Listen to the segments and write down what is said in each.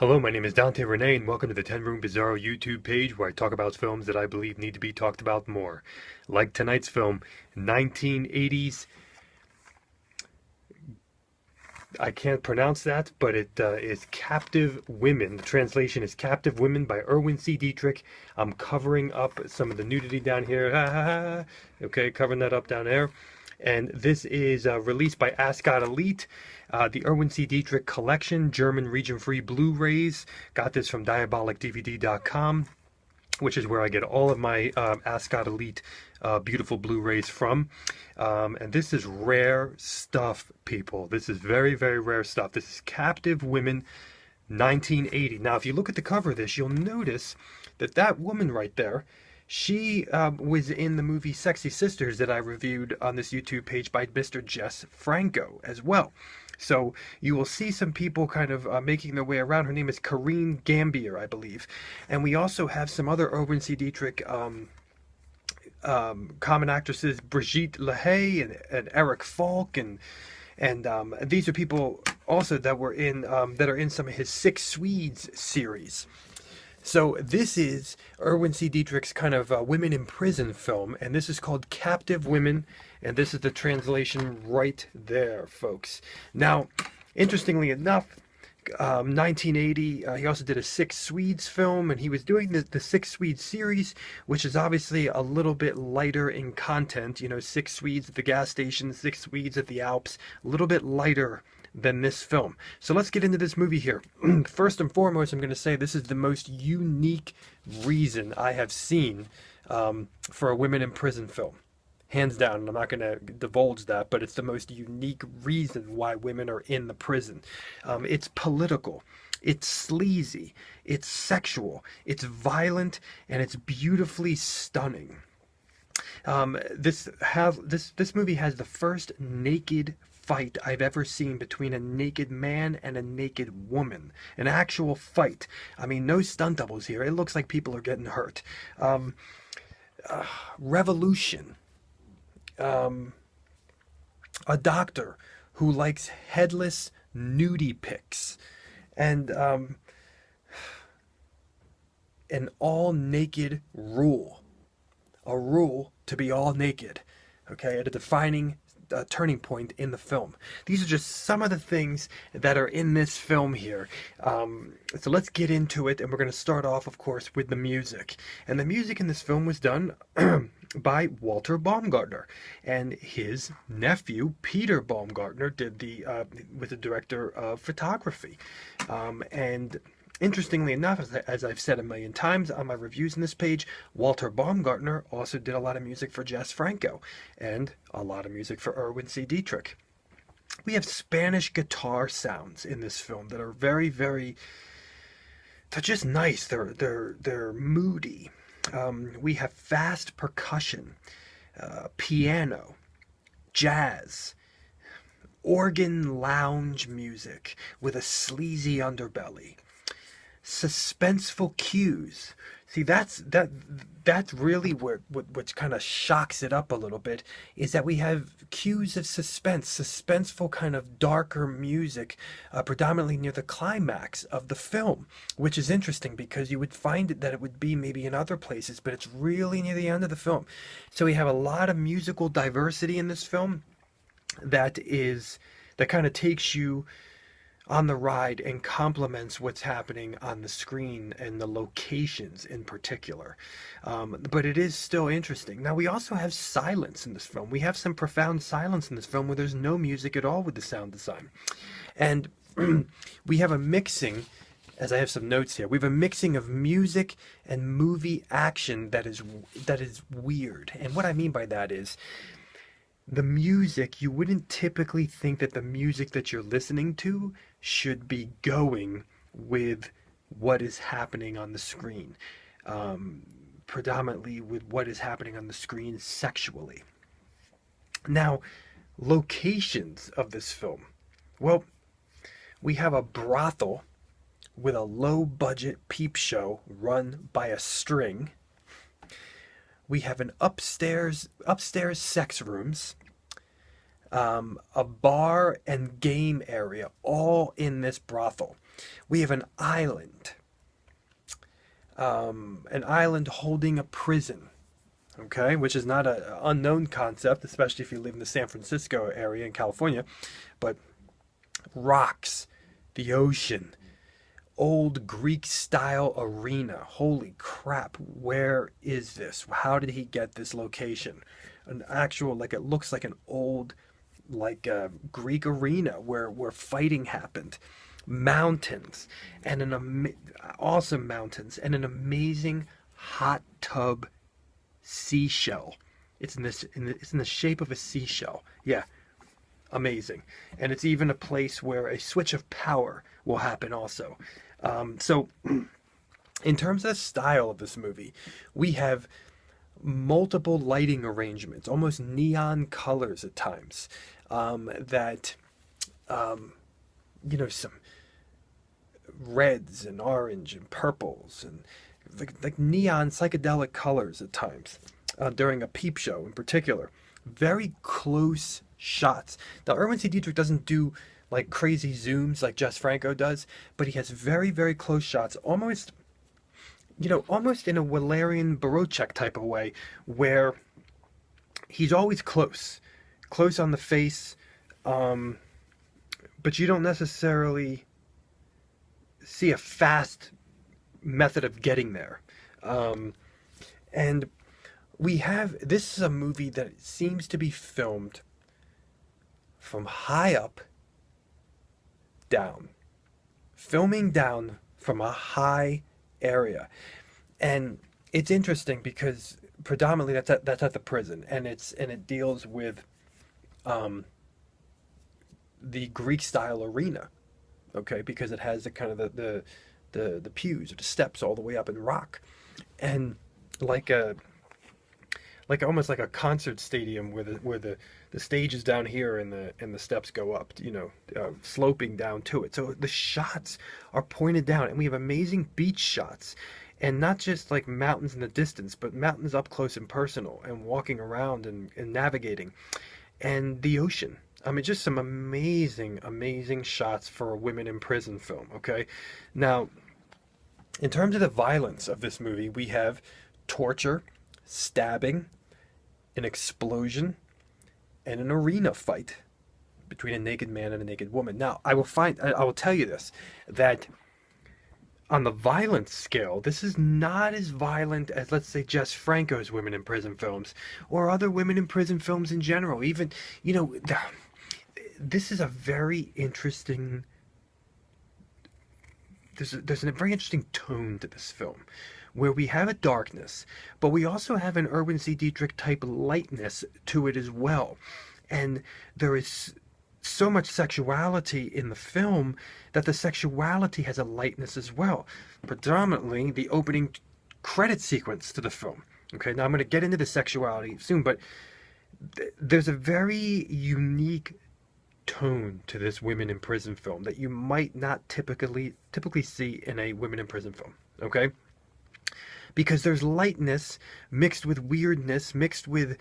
Hello, my name is Dante Renee, and welcome to the 10 Room Bizarro YouTube page where I talk about films that I believe need to be talked about more. Like tonight's film, 1980s. I can't pronounce that, but it is Captive Women. The translation is Captive Women by Erwin C. Dietrich. I'm covering up some of the nudity down here. Okay, covering that up down there. And this is released by Ascot Elite, the Erwin C. Dietrich Collection, German region-free Blu-rays. Got this from DiabolicDVD.com, which is where I get all of my Ascot Elite beautiful Blu-rays from. And this is rare stuff, people. This is very, very rare stuff. This is Captive Women, 1980. Now, if you look at the cover of this, you'll notice that that woman right there, she was in the movie Sexy Sisters that I reviewed on this YouTube page by Mr. Jess Franco as well. So you will see some people kind of making their way around. Her name is Corinne Gambier, I believe. And we also have some other Erwin C. Dietrich common actresses, Brigitte Lahaye and Eric Falk, and these are people also that were in that are in some of his Six Swedes series. So this is Erwin C. Dietrich's kind of women in prison film, and this is called Captive Women, and this is the translation right there, folks. Now, interestingly enough, 1980, he also did a Six Swedes film, and he was doing the Six Swedes series, which is obviously a little bit lighter in content. You know, Six Swedes at the gas station, Six Swedes at the Alps, a little bit lighter than this film. So let's get into this movie here. First and foremost, I'm going to say this is the most unique reason I have seen for a women in prison film. Hands down, and I'm not going to divulge that, but it's the most unique reason why women are in the prison. It's political, it's sleazy, it's sexual, it's violent, and it's beautifully stunning. This movie has the first naked fight I've ever seen between a naked man and a naked woman. An actual fight. I mean, no stunt doubles here. It looks like people are getting hurt. Revolution. A doctor who likes headless nudie pics. And an all-naked rule. A rule to be all naked. Okay, at a defining turning point in the film. These are just some of the things that are in this film here. So let's get into it, and we're going to start off, of course, with the music. And the music in this film was done by Walter Baumgartner, and his nephew Peter Baumgartner did was the director of photography. And interestingly enough, as I've said a million times on my reviews in this page, Walter Baumgartner also did a lot of music for Jess Franco and a lot of music for Erwin C. Dietrich. We have Spanish guitar sounds in this film that are very, very, they're just nice. They're moody. We have fast percussion, piano, jazz, organ lounge music with a sleazy underbelly. Suspenseful cues. See, that's really what kind of shocks it up a little bit, is that we have cues of suspense, suspenseful kind of darker music, predominantly near the climax of the film, which is interesting because you would find that it would be maybe in other places, but it's really near the end of the film. So we have a lot of musical diversity in this film that kind of takes you on the ride and complements what's happening on the screen and the locations in particular. But it is still interesting. Now, we also have silence in this film. We have some profound silence in this film where there's no music at all with the sound design. And we have a mixing, as I have some notes here, we have a mixing of music and movie action that is weird. And what I mean by that is, the music, you wouldn't typically think that the music that you're listening to should be going with what is happening on the screen, predominantly with what is happening on the screen sexually. Now, locations of this film. Well, we have a brothel with a low-budget peep show run by a string. We have an upstairs sex rooms. a bar and game area, all in this brothel. We have an island holding a prison, okay, which is not an unknown concept, especially if you live in the San Francisco area in California. But rocks, the ocean, old Greek style arena. Holy crap, where is this? How did he get this location? An actual, like, it looks like an old, like, Greek arena where fighting happened. Mountains and awesome mountains and an amazing hot tub seashell. It's in the shape of a seashell. Yeah, amazing. And it's even a place where a switch of power will happen also. So in terms of the style of this movie, we have multiple lighting arrangements, almost neon colors at times, that some reds and orange and purples and like neon psychedelic colors at times, during a peep show in particular. Very close shots. Now, Erwin C. Dietrich doesn't do like crazy zooms like Jess Franco does, but he has very, very close shots, almost almost in a Walerian Borocek type of way, where he's always close on the face, but you don't necessarily see a fast method of getting there. And this is a movie that seems to be filmed from high up down, filming down from a high area. And it's interesting because predominantly that's at the prison, and it deals with the Greek style arena, okay, because it has the kind of the pews or the steps all the way up in rock, and like almost like a concert stadium where the stage is down here and the steps go up, sloping down to it. So the shots are pointed down, and we have amazing beach shots, and not just like mountains in the distance, but mountains up close and personal, and walking around and navigating, and the ocean. I mean, just some amazing, amazing shots for a women in prison film, okay? Now, in terms of the violence of this movie, we have torture, stabbing, an explosion, and an arena fight between a naked man and a naked woman. Now, I will tell you this, that on the violence scale, this is not as violent as, let's say, Jess Franco's women in prison films, or other women in prison films in general. Even, this is a very interesting, there's a very interesting tone to this film, where we have a darkness, but we also have an Erwin C. Dietrich type lightness to it as well. And there is so much sexuality in the film that the sexuality has a lightness as well. Predominantly the opening credit sequence to the film. Okay, now I'm going to get into the sexuality soon, but there's a very unique tone to this women in prison film that you might not typically see in a women in prison film. Okay, because there's lightness mixed with weirdness, mixed with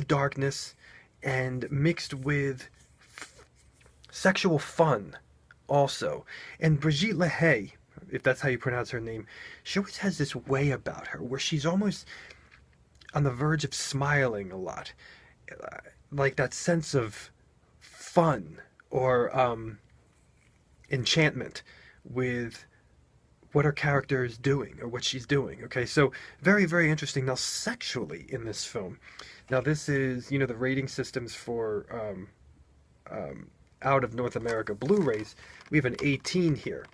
darkness, and mixed with sexual fun also. And Brigitte Lahaie, if that's how you pronounce her name, she always has this way about her where she's almost on the verge of smiling a lot, like that sense of fun or enchantment with what her character is doing or what she's doing. Okay, so very, very interesting. Now, sexually in this film, now this is, the rating systems for out of North America Blu-rays, we have an 18 here,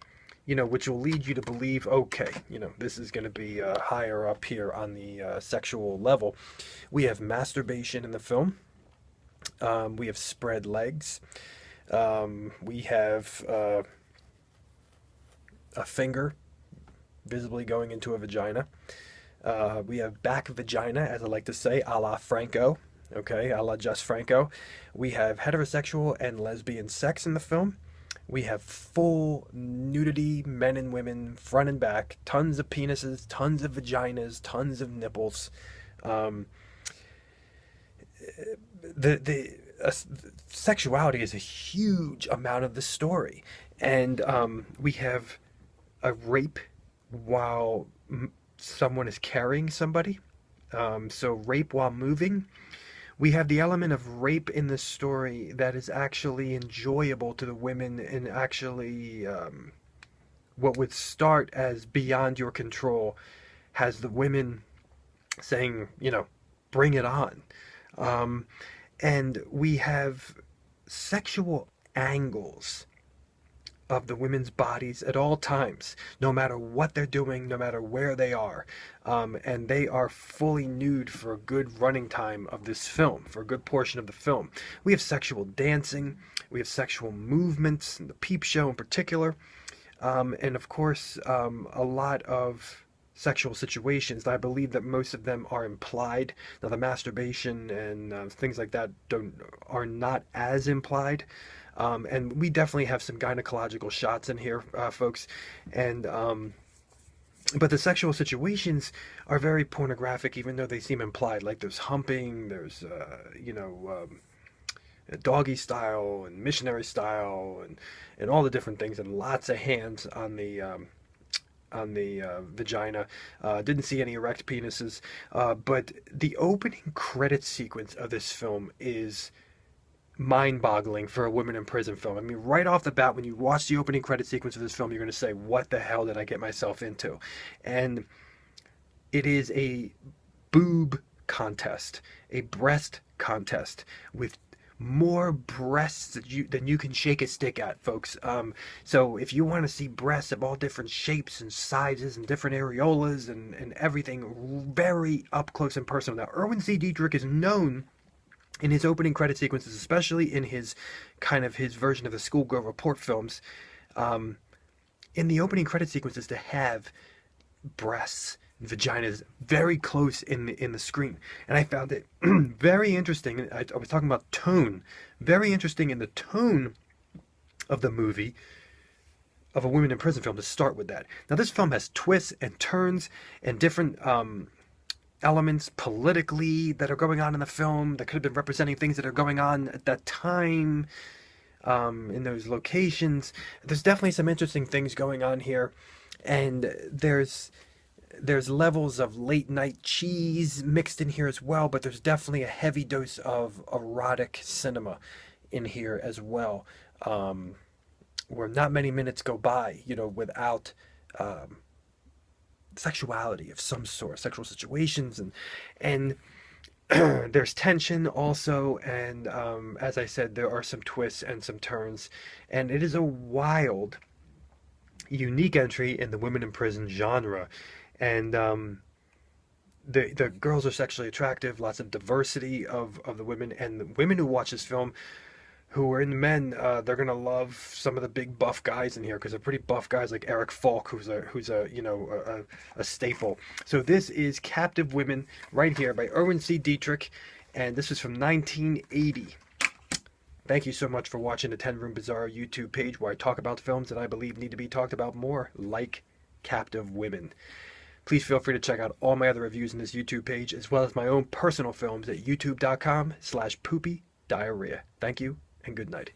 which will lead you to believe, okay, this is going to be higher up here on the sexual level. We have masturbation in the film. We have spread legs. We have a finger visibly going into a vagina. We have back vagina, as I like to say, a la Franco, okay, a la Jess Franco. We have heterosexual and lesbian sex in the film. We have full nudity, men and women, front and back, tons of penises, tons of vaginas, tons of nipples. sexuality is a huge amount of the story, and we have a rape while someone is carrying somebody. So rape while moving. We have the element of rape in the story that is actually enjoyable to the women, and actually what would start as beyond your control has the women saying, bring it on. And we have sexual angles of the women's bodies at all times, no matter what they're doing, no matter where they are. And they are fully nude for a good running time of this film, for a good portion of the film. We have sexual dancing, we have sexual movements, the Peep Show in particular, and of course, a lot of sexual situations. I believe that most of them are implied. Now, the masturbation and things like that are not as implied. And we definitely have some gynecological shots in here, folks. And but the sexual situations are very pornographic, even though they seem implied. Like there's humping, there's doggy style and missionary style, and all the different things, and lots of hands on the vagina. Didn't see any erect penises, but the opening credit sequence of this film is mind-boggling for a women in prison film. I mean, right off the bat, when you watch the opening credit sequence of this film, you're going to say, what the hell did I get myself into? And it is a boob contest, a breast contest, with more breasts than you can shake a stick at, folks. So if you want to see breasts of all different shapes and sizes and different areolas and everything very up close and personal. Now, Erwin C. Dietrich is known in his opening credit sequences, especially in his version of the Schoolgirl Report films, in the opening credit sequences, to have breasts and vaginas very close in the screen. And I found it very interesting. I was talking about tone. Very interesting in the tone of the movie, of a women in prison film, to start with that. Now, this film has twists and turns and different elements politically that are going on in the film that could have been representing things that are going on at that time, in those locations. There's definitely some interesting things going on here, and there's levels of late night cheese mixed in here as well, but there's definitely a heavy dose of erotic cinema in here as well, where not many minutes go by without sexuality of some sort, sexual situations, and there's tension also, and as I said, there are some twists and some turns, and it is a wild, unique entry in the women in prison genre. And the girls are sexually attractive, lots of diversity of the women, and the women who watch this film, who are into men, they're gonna love some of the big buff guys in here, because they're pretty buff guys, like Eric Falk, who's a staple. So this is Captive Women right here by Erwin C. Dietrich, and this is from 1980. Thank you so much for watching the 10 Room Bizarro YouTube page, where I talk about films that I believe need to be talked about more, like Captive Women. Please feel free to check out all my other reviews in this YouTube page, as well as my own personal films at youtube.com/poopydiarrhea. Thank you, and good night.